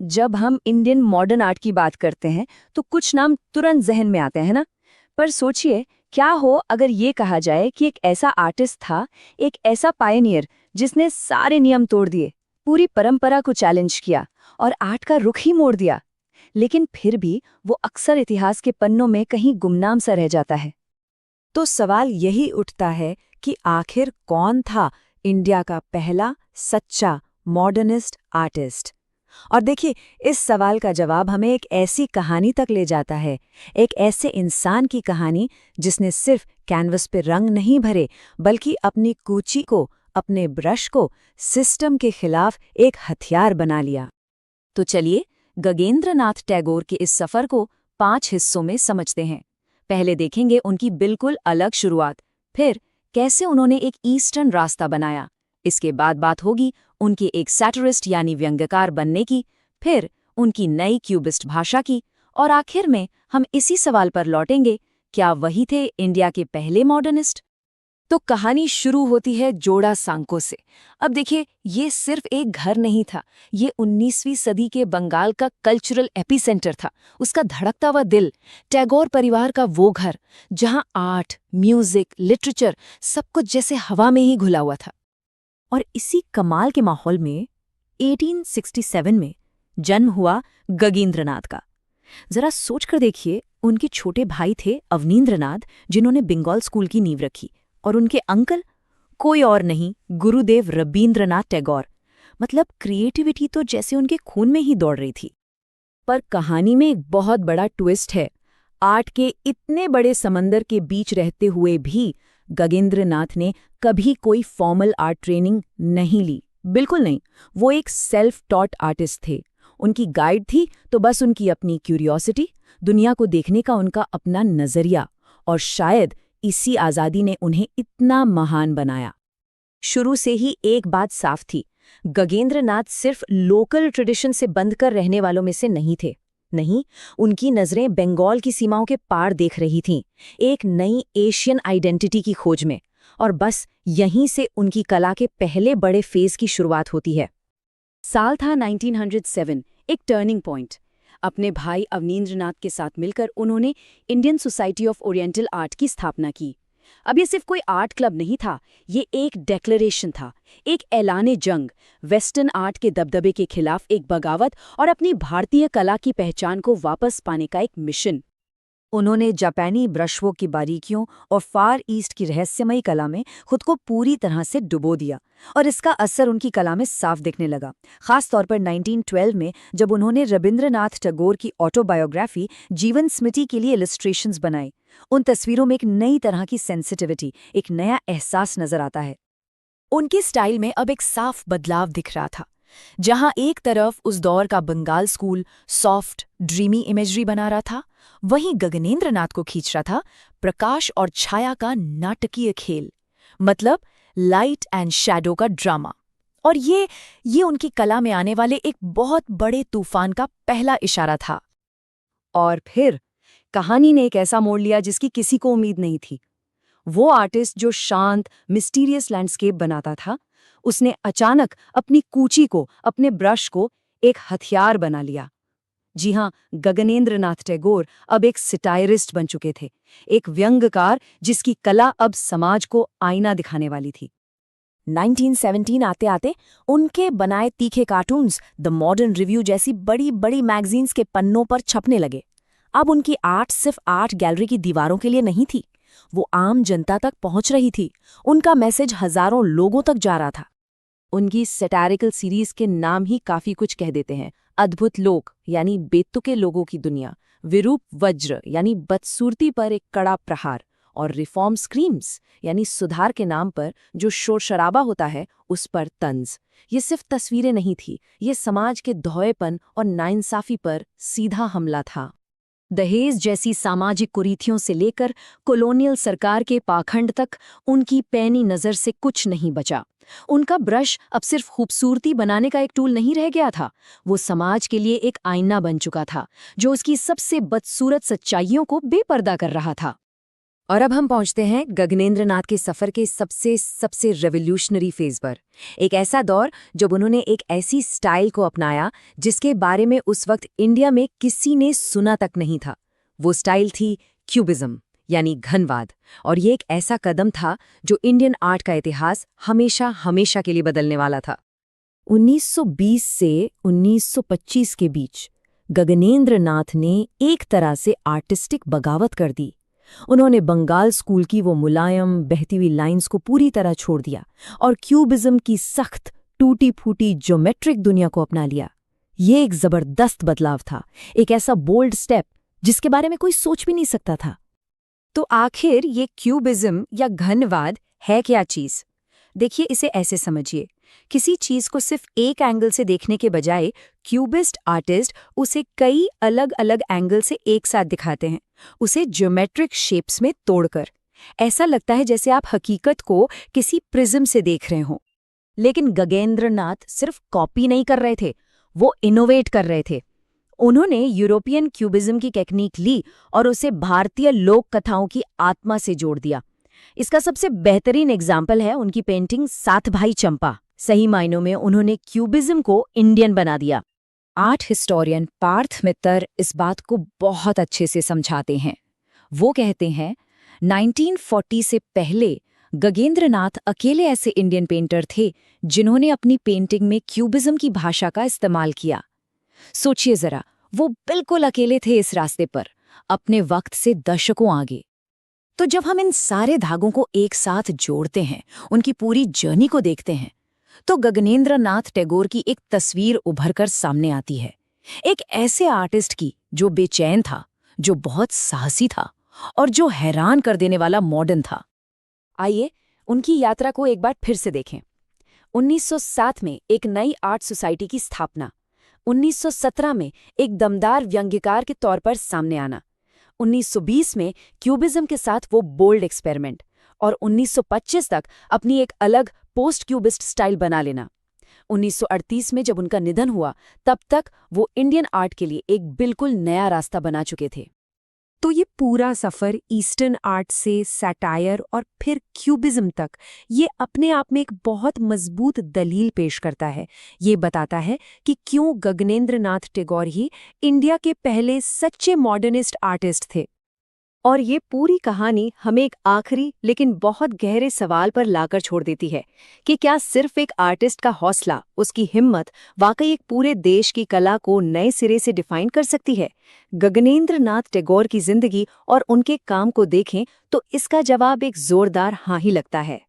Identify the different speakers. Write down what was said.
Speaker 1: जब हम Indian modern art की बात करते हैं तो कुछ नाम तुरंत जहन में आते हैं ना। पर सोचिए, क्या हो अगर ये कहा जाए कि एक ऐसा आर्टिस्ट था, एक ऐसा पायनियर जिसने सारे नियम तोड़ दिए, पूरी परंपरा को चैलेंज किया और आर्ट का रुख ही मोड़ दिया। लेकिन फिर भी वो अक्सर इतिहास के पन्नों में कहीं गुमनाम सा रह जाता है।
Speaker 2: तो सवाल यही उठता है कि आखिर कौन था इंडिया का पहला सच्चा मॉडर्निस्ट आर्टिस्ट। और देखिए, इस सवाल का जवाब हमें एक ऐसी कहानी तक ले जाता है, एक ऐसे इंसान की कहानी जिसने सिर्फ कैनवस पे रंग नहीं भरे, बल्कि अपनी कूची को, अपने ब्रश को सिस्टम के खिलाफ एक हथियार बना लिया। तो चलिए गगनेंद्रनाथ टैगोर के इस सफर को 5 हिस्सों में समझते हैं। पहले देखेंगे उनकी बिल्कुल अलग शुरुआत, फिर कैसे उन्होंने एक ईस्टर्न रास्ता बनाया। इसके बाद बात होगी उनके एक सैटिरिस्ट यानी व्यंग्यकार बनने की, फिर उनकी नई क्यूबिस्ट भाषा की, और आखिर में हम इसी सवाल पर लौटेंगे, क्या वही थे इंडिया के पहले मॉडर्निस्ट। तो कहानी शुरू होती है जोड़ा सांको से। अब देखिए, ये सिर्फ एक घर नहीं था, ये 19वीं सदी के बंगाल का कल्चरल एपिसेंटर था, उसका धड़कता हुआ दिल, टैगोर परिवार का वो घर जहां आर्ट, म्यूजिक, लिटरेचर सब कुछ जैसे हवा में ही घुला हुआ था। और इसी कमाल के माहौल में 1867 में जन्म हुआ गगनेंद्रनाथ का। जरा सोचकर देखिए, उनके छोटे भाई थे अवनींद्रनाथ, जिन्होंने बंगाल स्कूल की नींव रखी, और उनके अंकल कोई और नहीं, गुरुदेव रबींद्रनाथ टैगोर। मतलब क्रिएटिविटी तो जैसे उनके खून में ही दौड़ रही थी। पर कहानी में एक बहुत बड़ा ट्विस्ट है। आर्ट के इतने बड़े समंदर के बीच रहते हुए भी गगनेंद्रनाथ ने कभी कोई फॉर्मल आर्ट ट्रेनिंग नहीं ली, बिल्कुल नहीं। वो एक सेल्फ टॉट आर्टिस्ट थे। उनकी गाइड थी तो बस उनकी अपनी क्यूरियोसिटी, दुनिया को देखने का उनका अपना नजरिया, और शायद इसी आज़ादी ने उन्हें इतना महान बनाया। शुरू से ही एक बात साफ थी, गगनेंद्रनाथ सिर्फ लोकल ट्रेडिशन से बंध कर रहने वालों में से नहीं थे। नहीं, उनकी नज़रें बंगाल की सीमाओं के पार देख रही थीं, एक नई एशियन आइडेंटिटी की खोज में। और बस यहीं से उनकी कला के पहले बड़े फेज की शुरुआत होती है। साल था 1907, एक टर्निंग पॉइंट। अपने भाई अवनींद्रनाथ के साथ मिलकर उन्होंने Indian society of oriental art की स्थापना की। अब ये सिर्फ कोई आर्ट क्लब नहीं था, ये एक डेक्लेरेशन था, एक ऐलाने जंग, वेस्टर्न आर्ट के दबदबे के खिलाफ एक बगावत और अपनी भारतीय कला की पहचान को वापस पाने का एक मिशन। उन्होंने जापानी ब्रशवर्क की बारीकियों और फार ईस्ट की रहस्यमयी कला में खुद को पूरी तरह से डुबो दिया, और इसका असर उनकी कला में साफ दिखने लगा। खास तौर पर 1912 में जब उन्होंने रबींद्रनाथ टैगोर की ऑटोबायोग्राफी जीवन स्मृति के लिए इलस्ट्रेशंस बनाई, उन तस्वीरों में एक नई तरह की सेंसिटिविटी, एक नया एहसास नजर आता है। उनके स्टाइल में अब एक साफ बदलाव दिख रहा था। जहां एक तरफ उस दौर का Bengal school soft dreamy imagery बना रहा था, वहीं गगनेंद्रनाथ को खींच रहा था प्रकाश और छाया का नाटकीय खेल, मतलब लाइट एंड शैडो का ड्रामा। और ये उनकी कला में आने वाले एक बहुत बड़े तूफान का पहला इशारा था। और फिर कहानी ने एक ऐसा मोड़ लिया जिसकी किसी को उम्मीद नहीं थी। वो आर्टिस्ट जो शांत मिस्टीरियस लैंडस्केप बनाता था, उसने अचानक अपनी कूची को, अपने ब्रश को एक हथियार बना लिया। जी हां, गगनेंद्रनाथ टैगोर अब एक सिटायरिस्ट बन चुके थे, एक व्यंग्यकार जिसकी कला अब समाज को आईना दिखाने वाली थी। 1917 आते आते उनके बनाए तीखे कार्टून्स द मॉडर्न रिव्यू जैसी बड़ी बड़ी मैगजीन्स के पन्नों पर छपने लगे। अब उनकी आर्ट सिर्फ आर्ट गैलरी की दीवारों के लिए नहीं थी, वो आम जनता तक पहुंच रही थी। उनका मैसेज हजारों लोगों तक जा रहा था। उनकी सैटारिकल सीरीज के नाम ही काफी कुछ कह देते हैं। अद्भुत लोक यानी बेतुके लोगों की दुनिया, विरूप वज्र यानी बदसूरती पर एक कड़ा प्रहार, और रिफॉर्म स्क्रीम्स यानी सुधार के नाम पर जो शोर शराबा होता है उस पर तंज। ये सिर्फ तस्वीरें नहीं थी, ये समाज के धोएपन और नाइंसाफी पर सीधा हमला था। दहेज जैसी सामाजिक कुरीतियों से लेकर कॉलोनियल सरकार के पाखंड तक उनकी पैनी नज़र से कुछ नहीं बचा। उनका ब्रश अब सिर्फ खूबसूरती बनाने का एक टूल नहीं रह गया था, वो समाज के लिए एक आईना बन चुका था जो उसकी सबसे बदसूरत सच्चाइयों को बेपर्दा कर रहा था। और अब हम पहुंचते हैं गगनेंद्र नाथ के सफर के सबसे रेवोल्यूशनरी फेज पर। एक ऐसा दौर जब उन्होंने एक ऐसी स्टाइल को अपनाया जिसके बारे में उस वक्त इंडिया में किसी ने सुना तक नहीं था। वो स्टाइल थी क्यूबिज्म, यानी घनवाद। और ये एक ऐसा कदम था जो इंडियन आर्ट का इतिहास हमेशा के लिए बदलने वाला था। 1920 से 1925 के बीच गगनेंद्र नाथ ने एक तरह से आर्टिस्टिक बगावत कर दी। उन्होंने बंगाल स्कूल की वो मुलायम बहती हुई लाइंस को पूरी तरह छोड़ दिया और क्यूबिज्म की सख्त टूटी-फूटी ज्योमेट्रिक दुनिया को अपना लिया। ये एक जबरदस्त बदलाव था, एक ऐसा बोल्ड स्टेप जिसके बारे में कोई सोच भी नहीं सकता था।
Speaker 1: तो आखिर ये क्यूबिज्म या घनवाद है क्या चीज? देखिए, इसे ऐसे समझिए, किसी चीज को सिर्फ एक एंगल से देखने के बजाय क्यूबिस्ट आर्टिस्ट उसे कई अलग अलग एंगल से एक साथ दिखाते हैं, उसे ज्योमेट्रिक शेप्स में तोड़कर। ऐसा लगता है जैसे आप हकीकत को किसी प्रिज्म से देख रहे हों। लेकिन गगनेंद्र नाथ सिर्फ कॉपी नहीं कर रहे थे, वो इनोवेट कर रहे थे। उन्होंने यूरोपियन क्यूबिज्म की टेक्निक ली और उसे भारतीय लोक कथाओं की आत्मा से जोड़ दिया। इसका सबसे बेहतरीन एग्जाम्पल है उनकी पेंटिंग सात भाई चंपा। सही मायनों में उन्होंने क्यूबिज्म को इंडियन बना दिया। आर्ट हिस्टोरियन पार्थ मित्तर इस बात को बहुत अच्छे से समझाते हैं। वो कहते हैं 1940 से पहले गगनेंद्र नाथ अकेले ऐसे इंडियन पेंटर थे जिन्होंने अपनी पेंटिंग में क्यूबिज्म की भाषा का इस्तेमाल किया। सोचिए जरा, वो बिल्कुल अकेले थे इस रास्ते पर, अपने वक्त से दशकों आगे। तो जब हम इन सारे धागों को एक साथ जोड़ते हैं, उनकी पूरी जर्नी को देखते हैं, तो गगनेंद्र नाथ टैगोर की एक तस्वीर उभरकर सामने आती है। एक ऐसे आर्टिस्ट की जो बेचैन था, जो बहुत साहसी था और जो हैरान कर देने वाला मॉडर्न था। आइए उनकी यात्रा को एक बार फिर से देखें। 1907 में एक नई आर्ट सोसाइटी की स्थापना, 1917 में एक दमदार व्यंग्यकार के तौर पर सामने आना, 1920 में क्यूबिज्म के साथ वो बोल्ड एक्सपेरिमेंट, और 1925 तक अपनी एक अलग पोस्ट क्यूबिस्ट स्टाइल बना लेना। 1938 में जब उनका निधन हुआ, तब तक वो इंडियन आर्ट के लिए एक बिल्कुल नया रास्ता बना चुके थे।
Speaker 3: तो ये पूरा सफ़र ईस्टर्न आर्ट से सैटायर और फिर क्यूबिज्म तक, ये अपने आप में एक बहुत मजबूत दलील पेश करता है। ये बताता है कि क्यों गगनेंद्र नाथ टैगोर ही इंडिया के पहले सच्चे मॉडर्निस्ट आर्टिस्ट थे।
Speaker 1: और ये पूरी कहानी हमें एक आखिरी लेकिन बहुत गहरे सवाल पर लाकर छोड़ देती है कि क्या सिर्फ एक आर्टिस्ट का हौसला, उसकी हिम्मत वाकई एक पूरे देश की कला को नए सिरे से डिफाइन कर सकती है? गगनेंद्र नाथ टैगोर की जिंदगी और उनके काम को देखें तो इसका जवाब एक जोरदार हाँ ही लगता है।